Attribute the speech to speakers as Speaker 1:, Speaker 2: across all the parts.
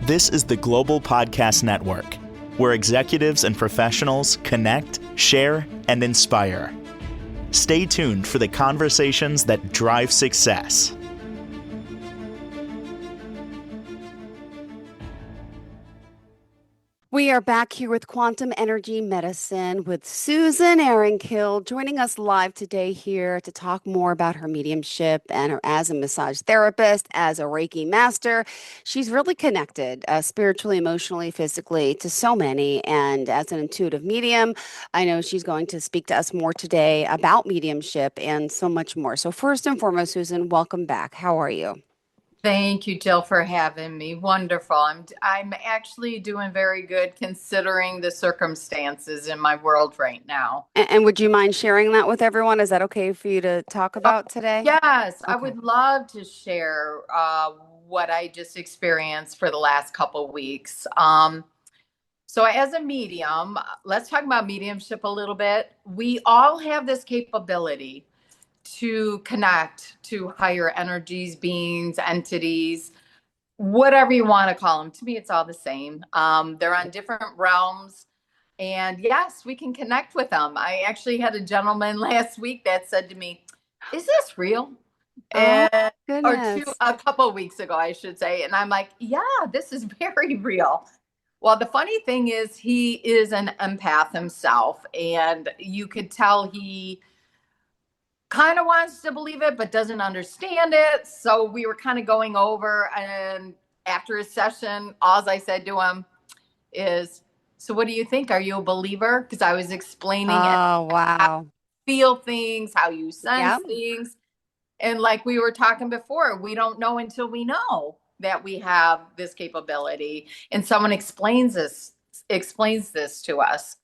Speaker 1: This is the Global Podcast Network, where executives and professionals connect, share, and inspire. Stay tuned for the conversations that drive success.
Speaker 2: We are back here with Quantum Energy Medicine with Susan Ehrenkill joining us live today here to talk more about her mediumship and her as a massage therapist, as a Reiki master. She's really connected spiritually, emotionally, physically to so many. And as an intuitive medium, I know she's going to speak to us more today about mediumship and so much more. So first and foremost, Susan, welcome back. How are you?
Speaker 3: Thank you, Jill, for having me. Wonderful. I'm actually doing very good considering the circumstances in my world right now.
Speaker 2: And would you mind sharing that with everyone? Is that okay for you to talk about today?
Speaker 3: Yes,
Speaker 2: Okay.
Speaker 3: I would love to share what I just experienced for the last couple of weeks. So as a medium, let's talk about mediumship a little bit. We all have this capability to connect to higher energies, beings, entities, whatever you want to call them. To me, it's all the same. They're on different realms. And yes, we can connect with them. I actually had a gentleman last week that said to me, "Is this real?"
Speaker 2: Oh,
Speaker 3: Or
Speaker 2: goodness.
Speaker 3: a couple of weeks ago, I should say. And I'm like, yeah, this is very real. Well, the funny thing is, he is an empath himself. And you could tell he kind of wants to believe it, but doesn't understand it. So we were kind of going over. And after a session, all I said to him is, "So what do you think? Are you a believer?" Because I was explaining
Speaker 2: Oh,
Speaker 3: how
Speaker 2: wow.
Speaker 3: you feel things, how you sense
Speaker 2: Yeah.
Speaker 3: things. And like we were talking before, we don't know until we know that we have this capability and someone explains this to us.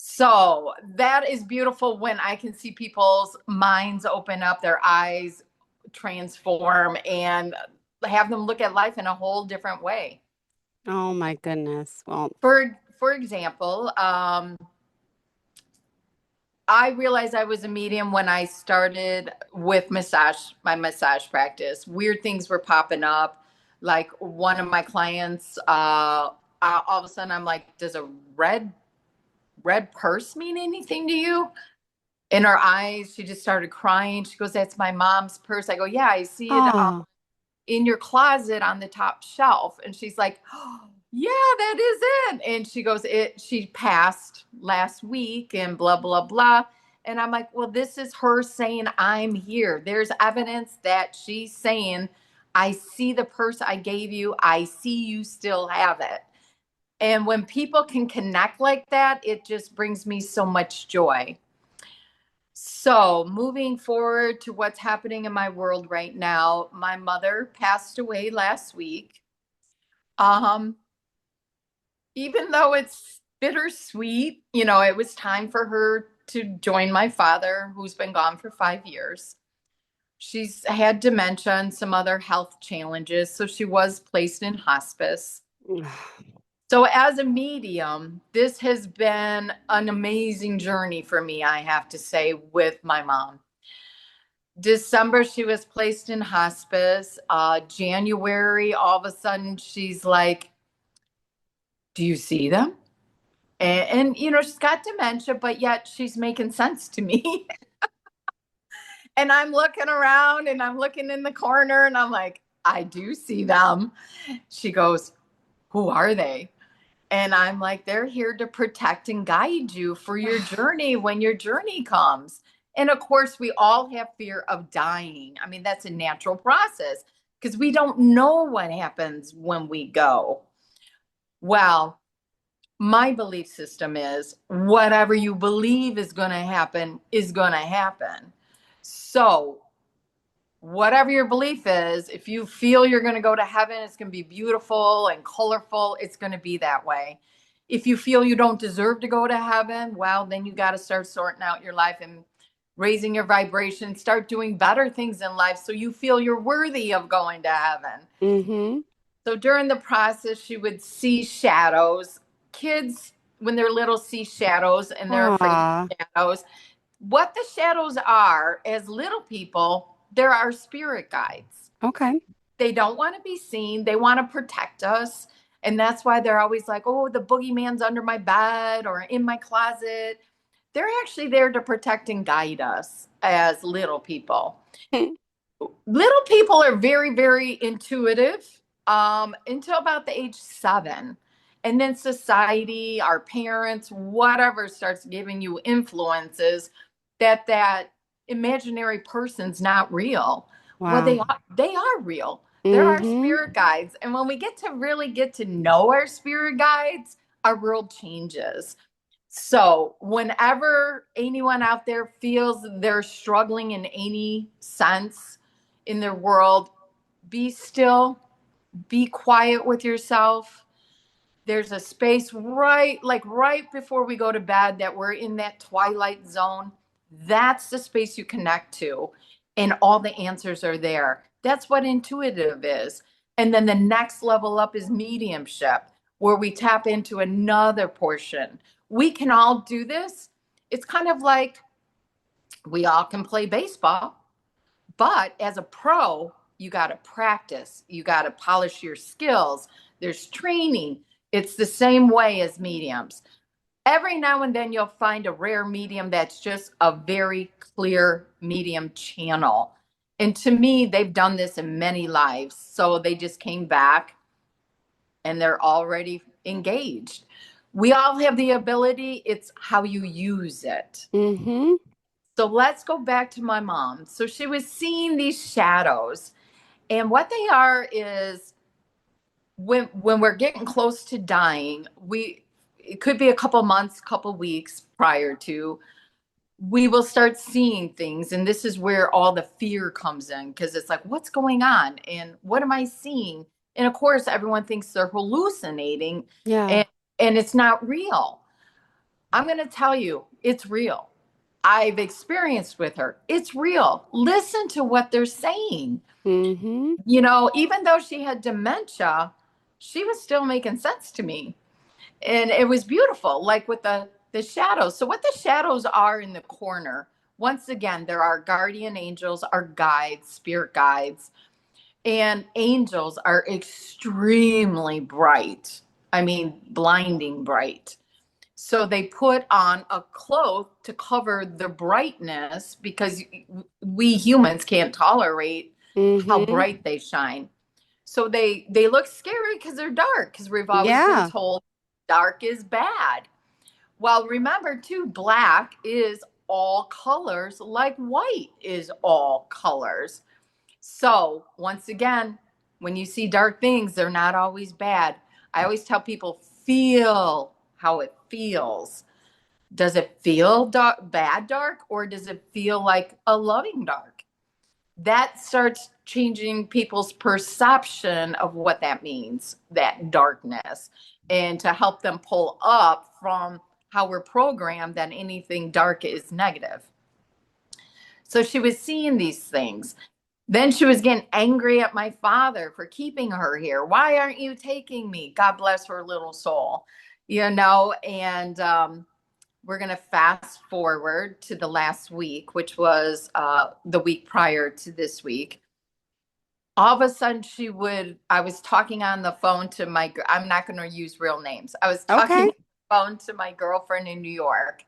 Speaker 3: So that is beautiful when I can see people's minds open up, their eyes transform, and have them look at life in a whole different way.
Speaker 2: Oh, my goodness. Well,
Speaker 3: For example, I realized I was a medium when I started with my massage practice. Weird things were popping up. Like one of my clients, all of a sudden I'm like, "Does a red purse mean anything to you?" In her eyes, she just started crying. She goes, "That's my mom's purse." I go, "Yeah, I see it
Speaker 2: oh,
Speaker 3: in your closet on the top shelf." And she's like, "Oh, yeah, that is it." And she goes, she passed last week and blah, blah, blah. And I'm like, well, this is her saying I'm here. There's evidence that she's saying, "I see the purse I gave you. I see you still have it." And when people can connect like that, it just brings me so much joy. So, moving forward to what's happening in my world right now, my mother passed away last week. Um, Even though it's bittersweet, it was time for her to join my father, who's been gone for 5 years. She's had dementia and some other health challenges, so she was placed in hospice. So, as a medium, this has been an amazing journey for me, I have to say, with my mom. December, she was placed in hospice. January, all of a sudden, she's like, "Do you see them?" And she's got dementia, but yet she's making sense to me. And I'm looking around and I'm looking in the corner and I'm like, "I do see them." She goes, "Who are they?" And I'm like, "They're here to protect and guide you for your journey when your journey comes." And of course, we all have fear of dying. I mean, that's a natural process because we don't know what happens when we go. Well, my belief system is whatever you believe is going to happen is going to happen. So, whatever your belief is, if you feel you're going to go to heaven, it's going to be beautiful and colorful, it's going to be that way. If you feel you don't deserve to go to heaven, well, then you got to start sorting out your life and raising your vibration, start doing better things in life so you feel you're worthy of going to heaven.
Speaker 2: mm-hmm.
Speaker 3: So during the process, she would see shadows. Kids, when they're little, see shadows and they're afraid of shadows. What the shadows are, as little people, there are spirit guides.
Speaker 2: Okay.
Speaker 3: They don't want to be seen. They want to protect us. And that's why they're always like, oh, the boogeyman's under my bed or in my closet. They're actually there to protect and guide us as little people. Little people are very, very intuitive until about the age 7. And then society, our parents, whatever starts giving you influences that imaginary person's not real. Well,
Speaker 2: Wow.
Speaker 3: they are real. They're our
Speaker 2: Mm-hmm.
Speaker 3: spirit guides. And when we get to really get to know our spirit guides, our world changes. So, whenever anyone out there feels they're struggling in any sense in their world, be still, be quiet with yourself. There's a space right before we go to bed that we're in that twilight zone. That's the space you connect to, and all the answers are there. That's what intuitive is. And then the next level up is mediumship, where we tap into another portion. We can all do this. It's kind of like we all can play baseball, but as a pro, you got to practice, you got to polish your skills. There's training. It's the same way as mediums. Every now and then you'll find a rare medium that's just a very clear medium channel. And to me, they've done this in many lives. So they just came back and they're already engaged. We all have the ability, it's how you use it.
Speaker 2: Mm-hmm.
Speaker 3: So let's go back to my mom. So she was seeing these shadows, and what they are is when we're getting close to dying, we it could be a couple months, couple weeks prior to, we will start seeing things, and this is where all the fear comes in, because it's like, what's going on and what am I seeing? And of course everyone thinks they're hallucinating,
Speaker 2: Yeah.
Speaker 3: and it's not real. I'm going to tell you, it's real. I've experienced with her. It's real. Listen to what they're saying.
Speaker 2: Mm-hmm.
Speaker 3: Even though she had dementia, she was still making sense to me. And it was beautiful, like with the shadows. So what the shadows are in the corner, once again, there are guardian angels, our guides, spirit guides, and angels are extremely bright. I mean, blinding bright. So they put on a cloak to cover the brightness because we humans can't tolerate how
Speaker 2: Mm-hmm.
Speaker 3: bright they shine. So they look scary because they're dark, because we've always been
Speaker 2: Yeah.
Speaker 3: told dark is bad. Well, remember too, black is all colors, like white is all colors. So once again, when you see dark things, they're not always bad. I always tell people, feel how it feels. Does it feel dark, bad dark, or does it feel like a loving dark? That starts changing people's perception of what that means, that darkness, and to help them pull up from how we're programmed that anything dark is negative. So she was seeing these things. Then she was getting angry at my father for keeping her here. Why aren't you taking me? God bless her little soul, and we're going to fast forward to the last week, which was the week prior to this week. All of a sudden, I was talking on the phone to I'm not going to use real names. I was talking
Speaker 2: Okay.
Speaker 3: on the phone to my girlfriend in New York.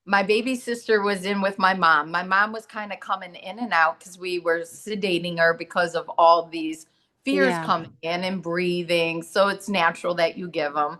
Speaker 3: My baby sister was in with my mom. My mom was kind of coming in and out because we were sedating her because of all these fears
Speaker 2: Yeah.
Speaker 3: coming in and breathing. So it's natural that you give them,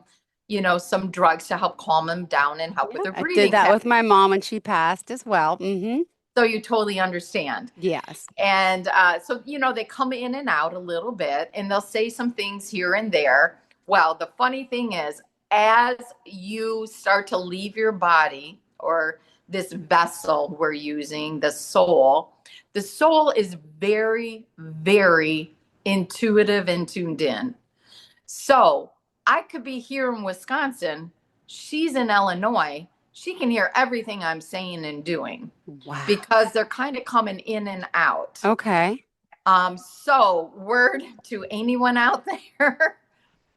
Speaker 3: some drugs to help calm them down and help
Speaker 2: Yeah.
Speaker 3: with their
Speaker 2: I did
Speaker 3: breathing
Speaker 2: that
Speaker 3: pattern.
Speaker 2: with my mom when she passed as well. Mm-hmm.
Speaker 3: So you totally understand.
Speaker 2: Yes.
Speaker 3: And so, they come in and out a little bit and they'll say some things here and there. Well, the funny thing is, as you start to leave your body, or this vessel we're using, the soul is very, very intuitive and tuned in. So I could be here in Wisconsin. She's in Illinois. She can hear everything I'm saying and doing
Speaker 2: Wow.
Speaker 3: because they're kind of coming in and out.
Speaker 2: Okay.
Speaker 3: So word to anyone out there,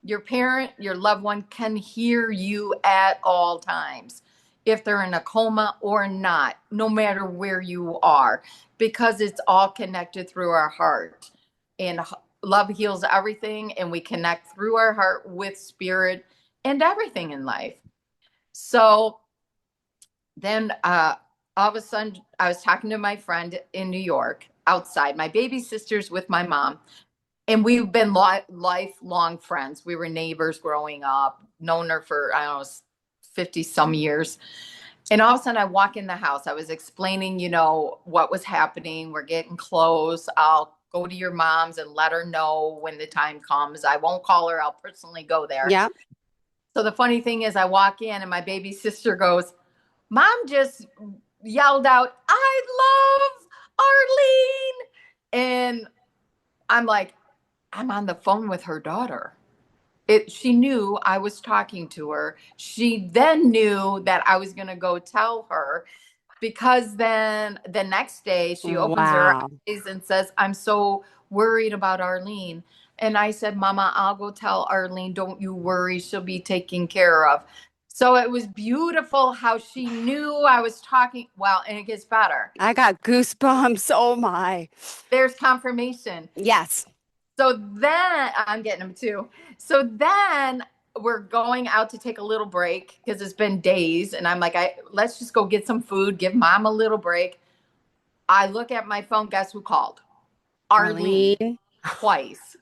Speaker 3: your parent, your loved one can hear you at all times, if they're in a coma or not, no matter where you are, because it's all connected through our heart. And love heals everything, and we connect through our heart with spirit and everything in life. So then all of a sudden, I was talking to my friend in New York outside. My baby sister's with my mom, and we've been lifelong friends. We were neighbors growing up, known her for, I don't know, 50 some years. And all of a sudden I walk in the house. I was explaining, what was happening. We're getting close. I'll go to your mom's and let her know when the time comes. I won't call her. I'll personally go there.
Speaker 2: Yeah.
Speaker 3: So the funny thing is I walk in and my baby sister goes, Mom just yelled out, I love Arlene. And I'm like, I'm on the phone with her daughter. She knew I was talking to her. She then knew that I was going to go tell her, because then the next day she opens her
Speaker 2: Wow.
Speaker 3: eyes and says, I'm so worried about Arlene. And I said, Mama, I'll go tell Arlene, don't you worry, she'll be taken care of. So it was beautiful how she knew I was talking. Well, and it gets better.
Speaker 2: I got goosebumps. Oh my.
Speaker 3: There's confirmation.
Speaker 2: Yes.
Speaker 3: So then I'm getting them too. So then we're going out to take a little break because it's been days. And I'm like, let's just go get some food, give Mom a little break. I look at my phone. Guess who called? Arlene. Twice.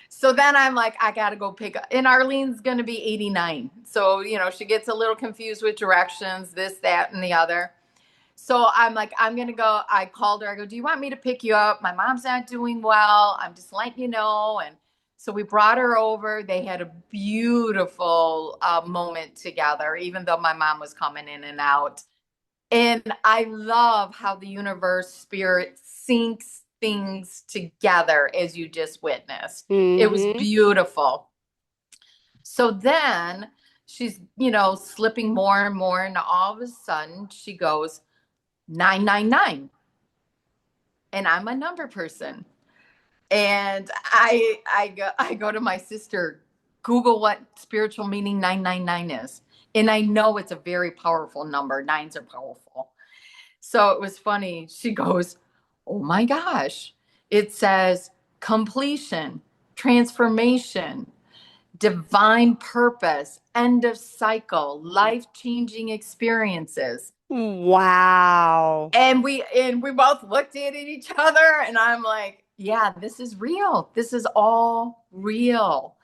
Speaker 3: So then I'm like, I got to go pick up. And Arlene's going to be 89. So, she gets a little confused with directions, this, that, and the other. So I'm like, I'm going to go. I called her. I go, do you want me to pick you up? My mom's not doing well. I'm just letting you know. And so we brought her over. They had a beautiful moment together, even though my mom was coming in and out. And I love how the universe spirit syncs things together, as you just witnessed. It was beautiful. So then she's, slipping more and more. And all of a sudden she goes, 999. And I'm a number person. And I go to my sister, Google what spiritual meaning 999 is. And I know it's a very powerful number. Nines are powerful. So it was funny. She goes, oh my gosh. It says completion, transformation, divine purpose, end of cycle, life-changing experiences.
Speaker 2: Wow.
Speaker 3: And we both looked at each other, and I'm like, yeah, this is real. This is all real.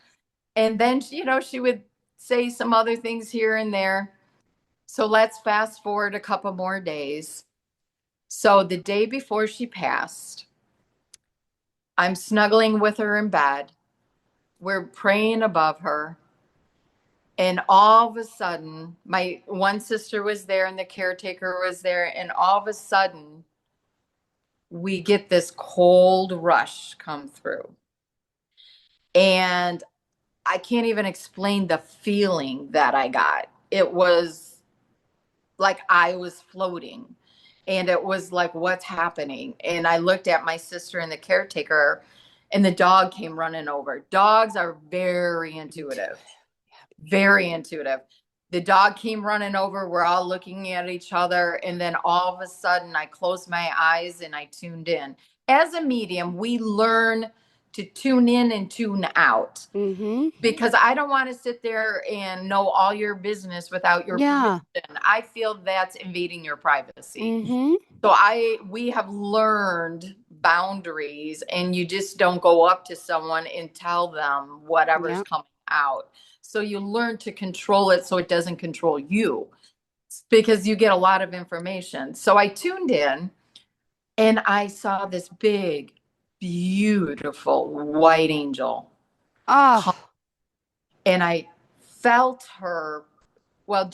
Speaker 3: And then, she would say some other things here and there. So let's fast forward a couple more days. So the day before she passed, I'm snuggling with her in bed. We're praying above her. And all of a sudden, my one sister was there and the caretaker was there. And all of a sudden, we get this cold rush come through. And I can't even explain the feeling that I got. It was like I was floating. And it was like, what's happening? And I looked at my sister and the caretaker, and the dog came running over. Dogs are very intuitive. Very intuitive. The dog came running over. We're all looking at each other. And then all of a sudden, I closed my eyes and I tuned in. As a medium, we learn to tune in and tune out, because I don't want to sit there and know all your business without your permission. I feel that's invading your privacy. So we have learned boundaries, and you just don't go up to someone and tell them whatever's coming out. So you learn to control it so it doesn't control you, because you get a lot of information. So I tuned in and I saw this big, beautiful white angel.
Speaker 2: Oh.
Speaker 3: And I felt her. Well,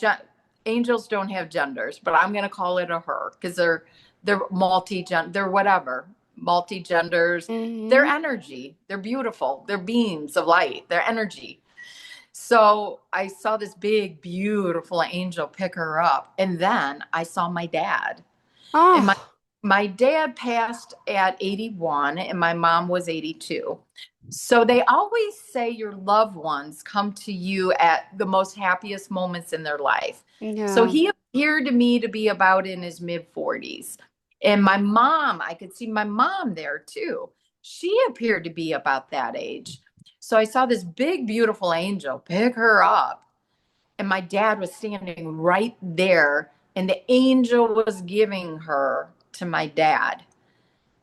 Speaker 3: angels don't have genders, but I'm going to call it a her, because they're they're whatever, multi-genders. They're energy. They're beautiful. They're beams of light. They're energy. So I saw this big, beautiful angel pick her up. And then I saw my dad. And my dad passed at 81 and my mom was 82. So they always say your loved ones come to you at the most happiest moments in their life. So he appeared to me to be about in his mid 40s. And my mom, I could see my mom there too. She appeared to be about that age. So I saw this big, beautiful angel pick her up, and my dad was standing right there, and the angel was giving her to my dad.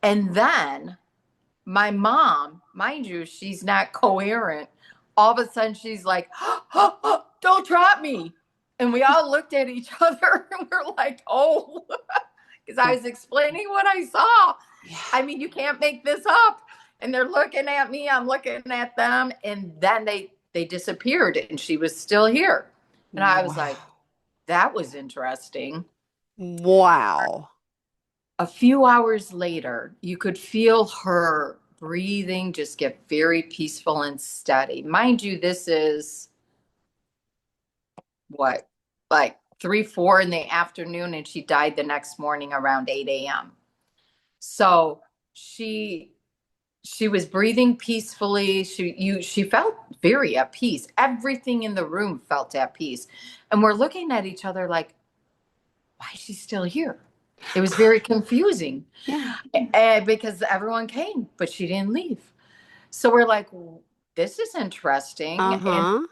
Speaker 3: And then my mom, mind you, she's not coherent. All of a sudden, she's like, don't drop me. And we all looked at each other and we're like, oh, because I was explaining what I saw.
Speaker 2: Yeah.
Speaker 3: I mean, you can't make this up. And they're looking at me, I'm looking at them. And then they disappeared and she was still here. And I was like,
Speaker 2: Wow.
Speaker 3: that was interesting.
Speaker 2: Wow.
Speaker 3: A few hours later, you could feel her breathing just get very peaceful and steady. Mind you, this is what, like 3, 4 in the afternoon, and she died the next morning around 8 a.m. So she was breathing peacefully. She felt very at peace. Everything in the room felt at peace. And we're looking at each other like, why is she still here? It was very confusing.
Speaker 2: Yeah.
Speaker 3: Because everyone came, but she didn't leave. So we're like, this is interesting. And
Speaker 2: Uh-huh.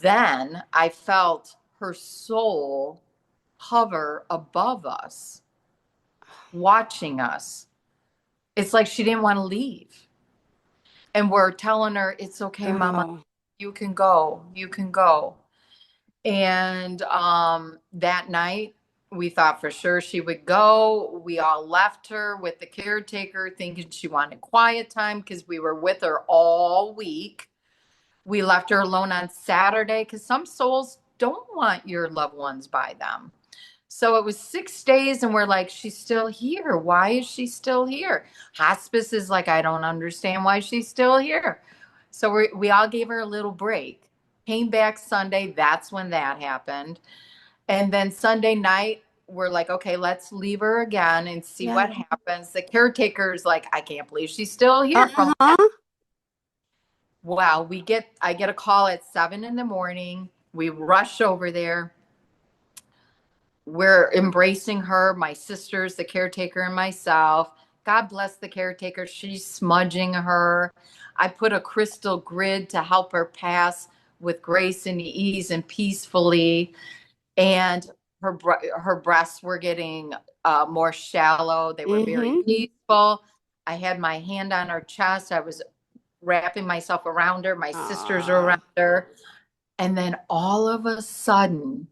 Speaker 3: then I felt her soul hover above us, watching us. It's like she didn't want to leave. And we're telling her, it's okay, Mama,
Speaker 2: Oh.
Speaker 3: you can go, you can go. And that night, we thought for sure she would go. We all left her with the caretaker thinking she wanted quiet time because we were with her all week. We left her alone on Saturday because some souls don't want your loved ones by them. So it was 6 days, and we're like, she's still here. Why is she still here? Hospice is like, I don't understand why she's still here. So we all gave her a little break. Came back Sunday. That's when that happened. And then Sunday night, we're like, okay, let's leave her again and see
Speaker 2: Yeah.
Speaker 3: what happens. The caretaker's like, I can't believe she's still here from
Speaker 2: Uh-huh.
Speaker 3: wow. I get a call at 7 in the morning. We rush over there. We're embracing her, my sisters, the caretaker, and myself. God bless the caretaker. She's smudging her. I put a crystal grid to help her pass with grace and ease and peacefully. And her breasts were getting more shallow. They were very
Speaker 2: Mm-hmm.
Speaker 3: peaceful. I had my hand on her chest. I was wrapping myself around her. My sisters are around her. And then all of a sudden,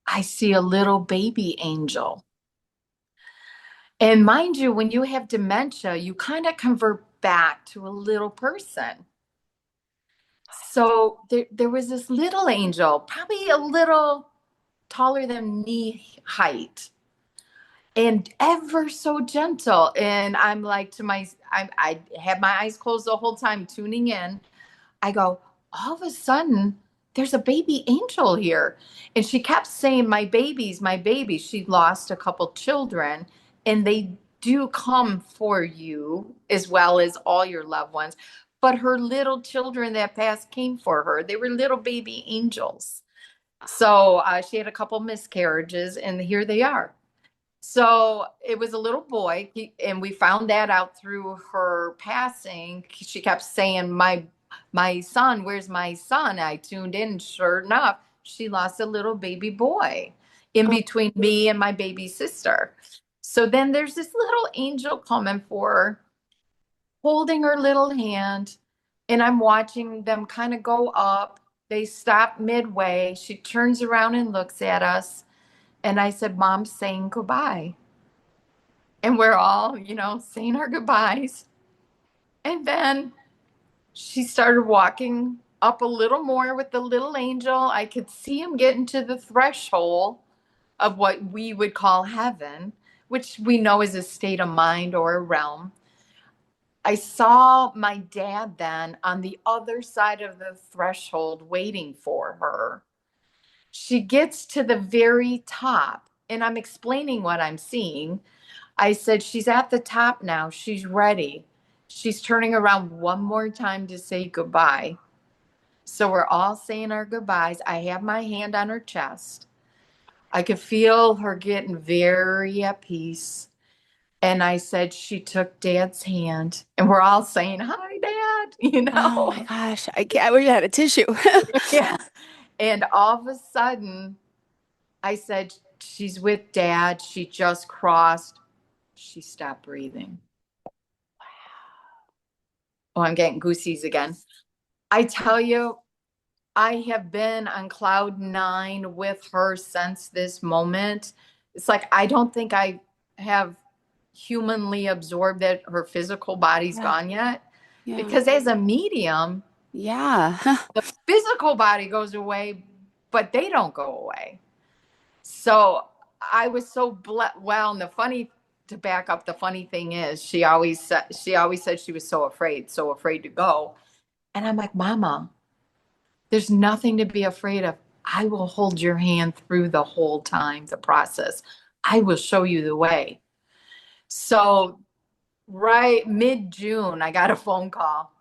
Speaker 3: I see a little baby angel. And mind you, when you have dementia, you kind of convert back to a little person. So there was this little angel, probably a little taller than knee height, and ever so gentle. And I'm like I had my eyes closed the whole time, tuning in. I go, all of a sudden, there's a baby angel here. And she kept saying, my babies, my babies. She lost a couple children, and they do come for you as well as all your loved ones. But her little children that passed came for her. They were little baby angels. So she had a couple miscarriages, and here they are. So it was a little boy, and we found that out through her passing. She kept saying, my son, where's my son? I tuned in, and sure enough, she lost a little baby boy in
Speaker 2: Oh.
Speaker 3: between me and my baby sister. So then there's this little angel coming for her, holding her little hand, and I'm watching them kind of go up. They stop midway. She turns around and looks at us. And I said, Mom's saying goodbye. And we're all, saying our goodbyes. And then she started walking up a little more with the little angel. I could see him getting to the threshold of what we would call heaven, which we know is a state of mind or a realm. I saw my dad then on the other side of the threshold waiting for her. She gets to the very top, and I'm explaining what I'm seeing. I said, she's at the top now. She's ready. She's turning around one more time to say goodbye. So we're all saying our goodbyes. I have my hand on her chest. I could feel her getting very at peace. And I said, she took Dad's hand. And we're all saying, hi, Dad,
Speaker 2: Oh my gosh. I wish I had a tissue.
Speaker 3: Yeah. And all of a sudden, I said, she's with Dad. She just crossed. She stopped breathing. Oh, I'm getting goosies again. I tell you, I have been on cloud nine with her since this moment. It's like I don't think I have humanly absorbed that her physical body's
Speaker 2: Yeah.
Speaker 3: gone yet.
Speaker 2: Yeah.
Speaker 3: Because as a medium,
Speaker 2: Yeah.
Speaker 3: the physical body goes away, but they don't go away. So I was so well, and the funny to back up, the funny thing is she always said she was so afraid to go. And I'm like, Mama, there's nothing to be afraid of. I will hold your hand through the whole time, the process. I will show you the way. So, right mid-June, I got a phone call.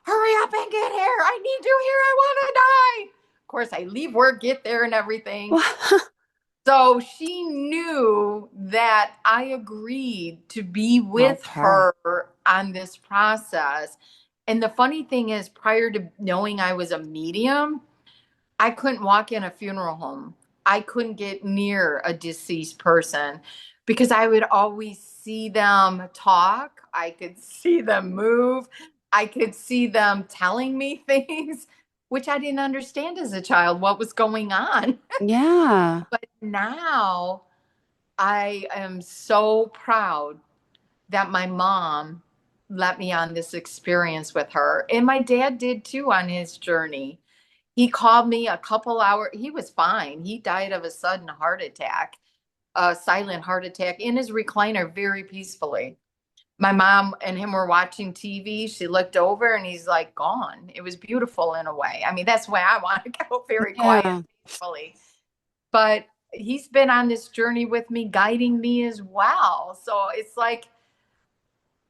Speaker 3: Hurry up and get here. I need you here. I want to die. Of course, I leave work, get there, and everything. So she knew that I agreed to be with
Speaker 2: Okay.
Speaker 3: her on this process. And the funny thing is, prior to knowing I was a medium, I couldn't walk in a funeral home. I couldn't get near a deceased person because I would always see them talk. I could see them move. I could see them telling me things, which I didn't understand as a child what was going on.
Speaker 2: Yeah.
Speaker 3: But now I am so proud that my mom let me on this experience with her. And my dad did too on his journey. He called me a couple hours. He was fine. He died of a sudden heart attack, a silent heart attack in his recliner very peacefully. My mom and him were watching TV. She looked over and he's like gone. It was beautiful in a way. I mean, that's the way I want to go, very quiet,
Speaker 2: Yeah.
Speaker 3: peacefully. But he's been on this journey with me, guiding me as well. So it's like,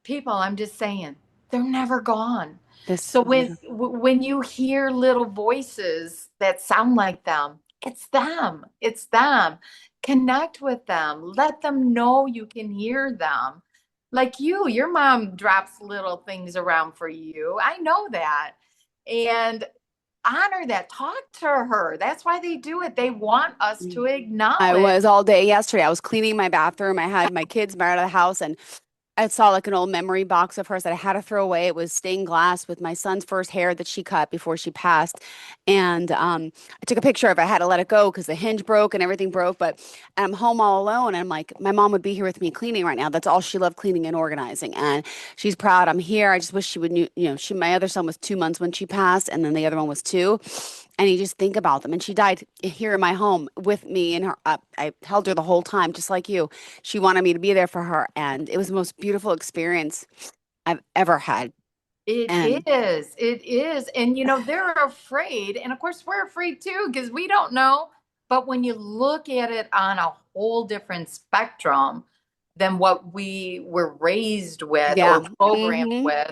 Speaker 3: people, I'm just saying, they're never gone.
Speaker 2: This
Speaker 3: So when you hear little voices that sound like them, it's them. It's them. Connect with them. Let them know you can hear them. Like your mom drops little things around for you. I know that. And honor that. Talk to her. That's why they do it. They want us to
Speaker 2: I
Speaker 3: acknowledge.
Speaker 2: was all day yesterday. I was cleaning my bathroom. I had my kids out of the house and I saw like an old memory box of hers that I had to throw away. It was stained glass with my son's first hair that she cut before she passed. And I took a picture of it. I had to let it go because the hinge broke and everything broke. But I'm home all alone. And I'm like, my mom would be here with me cleaning right now. That's all she loved, cleaning and organizing. And she's proud I'm here. I just wish she would knew, my other son was 2 months when she passed, and then the other one was two. And you just think about them. And she died here in my home with me, and her. I held her the whole time, just like you. She wanted me to be there for her, and it was the most beautiful experience I've ever had.
Speaker 3: It
Speaker 2: And
Speaker 3: is. It is. And they're afraid. And of course, we're afraid too, because we don't know. But when you look at it on a whole different spectrum than what we were raised with
Speaker 2: yeah,
Speaker 3: or programmed
Speaker 2: hmm
Speaker 3: with,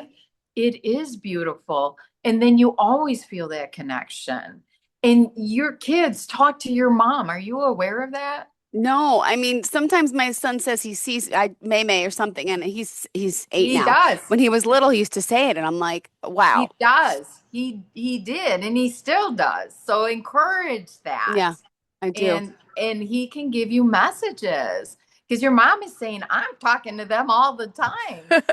Speaker 3: it is beautiful. And then you always feel that connection. And your kids talk to your mom. Are you aware of that?
Speaker 2: no, I mean sometimes my son says he sees May or something, and he's 8
Speaker 3: He
Speaker 2: now.
Speaker 3: does.
Speaker 2: When he was little, he used to say it, and I'm like,
Speaker 3: He
Speaker 2: wow,
Speaker 3: does. He did, and he still does. So encourage that.
Speaker 2: yeah, I do.
Speaker 3: And he can give you messages because your mom is saying, I'm talking to them all the time.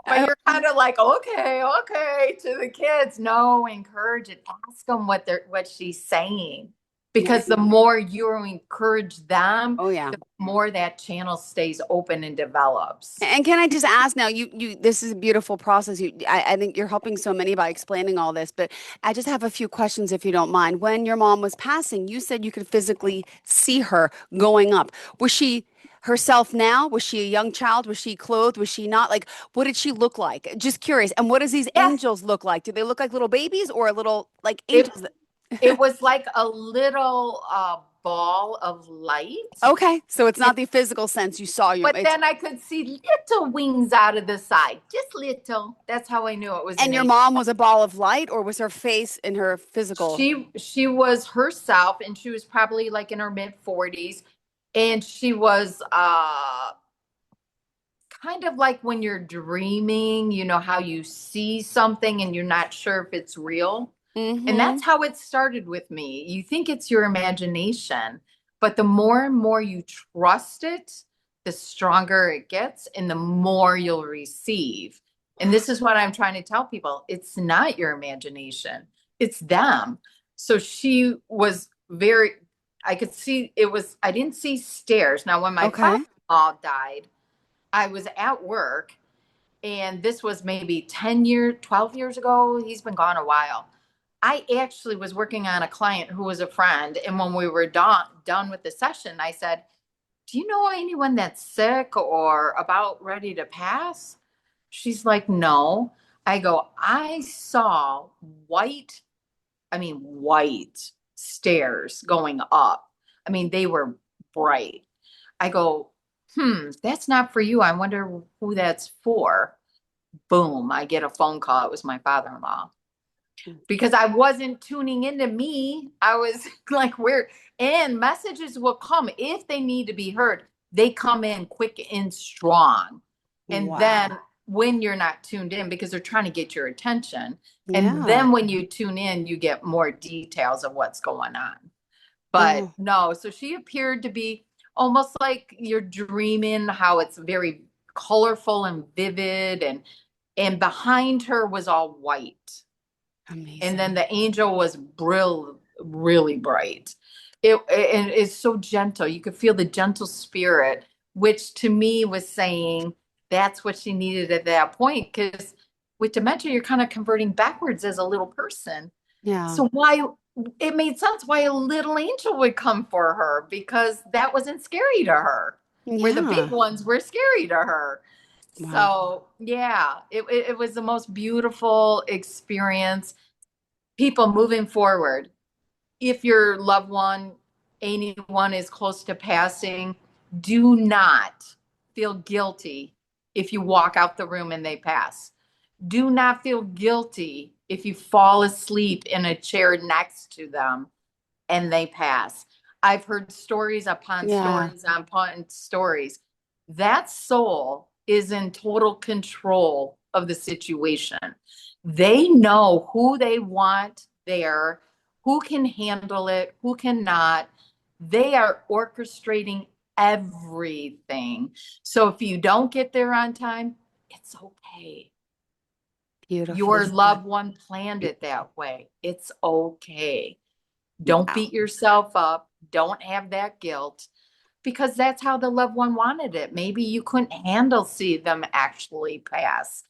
Speaker 3: But
Speaker 2: I-
Speaker 3: you're kind of like, okay, okay, to the kids. No, encourage it. Ask them what she's saying.
Speaker 2: yeah,
Speaker 3: Because the more you encourage them,
Speaker 2: oh yeah.
Speaker 3: the more that channel stays open and develops.
Speaker 2: And can I just ask now, this is a beautiful process. I think you're helping so many by explaining all this, but I just have a few questions if you don't mind. When your mom was passing, you said you could physically see her going up. Was she herself now? Was she a young child? Was she clothed? Was she not? Like, what did she look like? Just curious. And what does these
Speaker 3: Yes,
Speaker 2: angels look like? Do they look like little babies or little like
Speaker 3: it
Speaker 2: angels?
Speaker 3: it was like a little ball of light.
Speaker 2: Okay, so it's
Speaker 3: And
Speaker 2: not the physical sense you saw
Speaker 3: but
Speaker 2: it's
Speaker 3: then I could see little wings out of the side, just little. That's how I knew it was
Speaker 2: and
Speaker 3: an
Speaker 2: your
Speaker 3: angel.
Speaker 2: mom was a ball of light or was her face in her physical?
Speaker 3: She was herself, and she was probably like in her mid 40s, and she was kind of like when you're dreaming, you know, how you see something and you're not sure if it's real. And
Speaker 2: Mm-hmm.
Speaker 3: that's how it started with me. You think it's your imagination, but the more and more you trust it, the stronger it gets and the more you'll receive. And this is what I'm trying to tell people. It's not your imagination, it's them. So she was very, I could see it was, I didn't see stairs. Now, when my
Speaker 2: Okay.
Speaker 3: father died, I was at work, and this was maybe 10 years, 12 years ago. He's been gone a while. I actually was working on a client who was a friend. And when we were done with the session, I said, do you know anyone that's sick or about ready to pass? She's like, no. I go, I saw white, I mean, white stairs going up. I mean, they were bright. I go, that's not for you. I wonder who that's for. Boom, I get a phone call. It was my father-in-law because I wasn't tuning into me. I was like, where? And messages will come if they need to be heard. They come in quick and strong. And
Speaker 2: Wow.
Speaker 3: then when you're not tuned in, because they're trying to get your attention. And
Speaker 2: Yeah.
Speaker 3: then when you tune in, you get more details of what's going on. But
Speaker 2: Oh,
Speaker 3: no, so she appeared to be almost like you're dreaming, how it's very colorful and vivid, and behind her was all white. And then
Speaker 2: amazing.
Speaker 3: the angel was really bright. And it's so gentle. You could feel the gentle spirit, which to me was saying that's what she needed at that point. Because with dementia, you're kind of converting backwards as a little person.
Speaker 2: Yeah.
Speaker 3: So why it made sense why a little angel would come for her, because that wasn't scary to her, where the big
Speaker 2: Yeah.
Speaker 3: ones were scary to her.
Speaker 2: Wow.
Speaker 3: So yeah, it was the most beautiful experience. People moving forward, if your loved one, anyone is close to passing, do not feel guilty if you walk out the room and they pass. Do not feel guilty if you fall asleep in a chair next to them and they pass. I've heard stories upon
Speaker 2: Yeah.
Speaker 3: stories upon stories. That soul is in total control of the situation. They know who they want there, who can handle it, who cannot. They are orchestrating everything. So if you don't get there on time, it's okay.
Speaker 2: Beautifully
Speaker 3: Your
Speaker 2: said.
Speaker 3: loved one planned it that way. It's okay. Don't
Speaker 2: Wow.
Speaker 3: beat yourself up. Don't have that guilt, because that's how the loved one wanted it. Maybe you couldn't handle see them actually pass.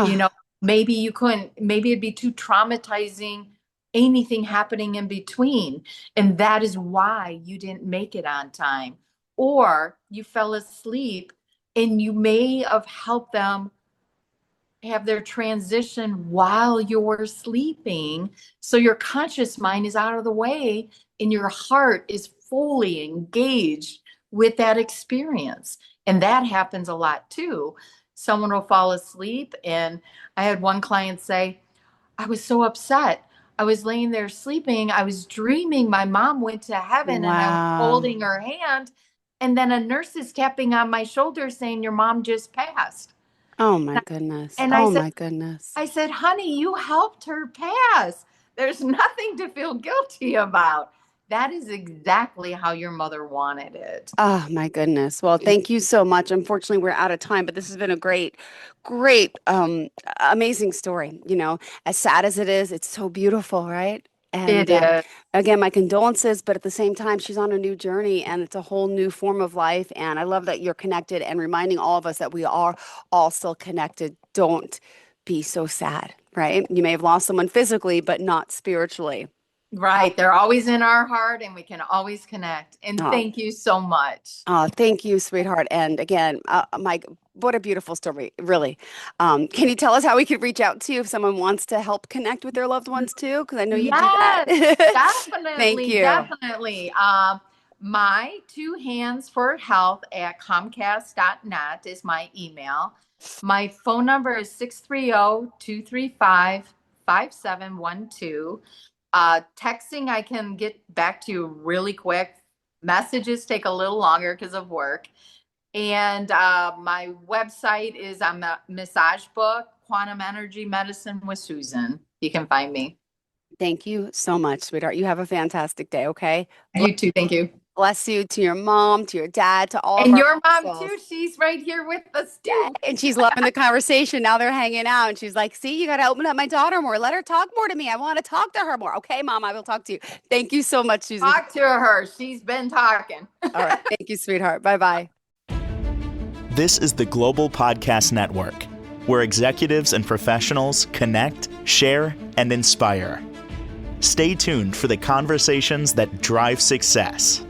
Speaker 3: You know,
Speaker 2: Ah,
Speaker 3: maybe you couldn't, maybe it'd be too traumatizing, anything happening in between. And that is why you didn't make it on time. Or you fell asleep and you may have helped them have their transition while you're sleeping. So your conscious mind is out of the way and your heart is fully engaged with that experience. And that happens a lot too. Someone will fall asleep. And I had one client say, I was so upset. I was laying there sleeping. I was dreaming my mom went to heaven and I was
Speaker 2: wow.
Speaker 3: holding her hand. And then a nurse is tapping on my shoulder saying, your mom just passed.
Speaker 2: Oh my goodness.
Speaker 3: And I
Speaker 2: Oh
Speaker 3: said,
Speaker 2: my goodness.
Speaker 3: honey, you helped her pass. There's nothing to feel guilty about. That is exactly how your mother wanted it.
Speaker 2: Oh my goodness. Well, thank you so much. Unfortunately, we're out of time, but this has been a great, amazing story. You know, as sad as it is, it's so beautiful, right?
Speaker 3: It
Speaker 2: And
Speaker 3: is.
Speaker 2: again, my condolences, but at the same time, she's on a new journey and it's a whole new form of life. And I love that you're connected and reminding all of us that we are all still connected. Don't be so sad, right? You may have lost someone physically, but not spiritually.
Speaker 3: Right. They're always in our heart and we can always connect. And
Speaker 2: Oh,
Speaker 3: thank you so much.
Speaker 2: thank you, sweetheart. And again, Mike, what a beautiful story, really. Can you tell us how we could reach out to you if someone wants to help connect with their loved ones too? Because I know you do that.
Speaker 3: Yes,
Speaker 2: Thank
Speaker 3: definitely,
Speaker 2: you.
Speaker 3: definitely. My two hands for health at comcast.net is my email. My phone number is 630-235-5712. Texting, I can get back to you really quick. Messages take a little longer because of work. And my website is on the massage book, Quantum Energy Medicine with Susan. You can find me.
Speaker 2: Thank you so much, sweetheart. You have a fantastic day, okay?
Speaker 3: You too. Thank you.
Speaker 2: Bless you to your mom, to your dad, to all of
Speaker 3: And
Speaker 2: our
Speaker 3: your mom
Speaker 2: souls.
Speaker 3: too. She's right here with us too.
Speaker 2: Yeah, and she's loving the conversation. Now they're hanging out, and she's like, "See, you got to open up my daughter more. Let her talk more to me. I want to talk to her more." Okay, Mom, I will talk to you. Thank you so much, Susan.
Speaker 3: Talk to her. She's been talking.
Speaker 2: All right. Thank you, sweetheart. Bye-bye.
Speaker 1: This is the Global Podcast Network, where executives and professionals connect, share, and inspire. Stay tuned for the conversations that drive success.